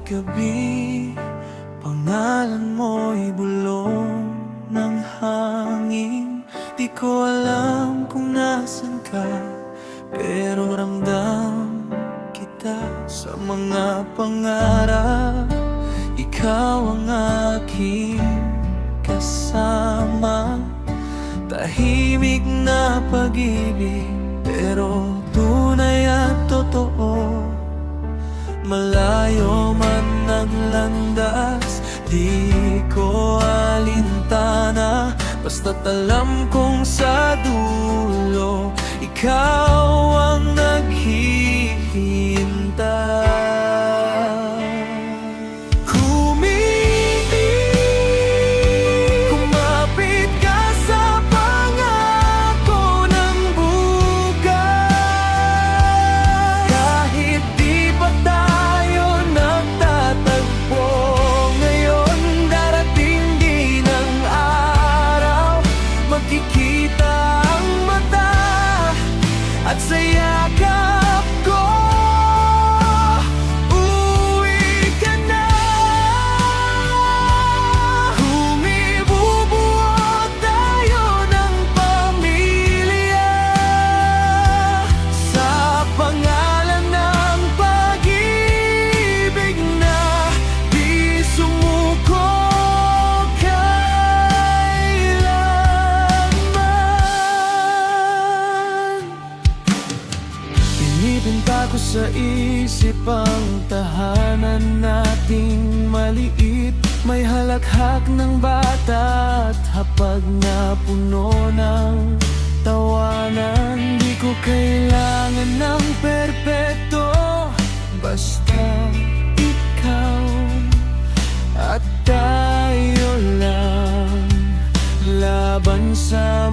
gabi, pangalan mo'y bulong ng hangin. Di ko alam kung nasan ka, pero ramdam kita sa mga pangarap. Ikaw ang aking kasama, tahimik na pag-ibig, pero tunay at totoo. Malayo man ang landas, di ko alintana, basta't alam kong sa dulo ikaw ang naghihintay. At sa yakap ko, uuwi ka na. Humibubuo tayo ng pamilya, sa pangalan ng pag-ibig na di sumuko kailanman. Pinipinta ko sa isip ang tahanan nating maliit, may halakhak ng bata at hapag na puno ng tawanan. Di ko kailangan ng perpekto, basta ikaw at tayo lang, laban sa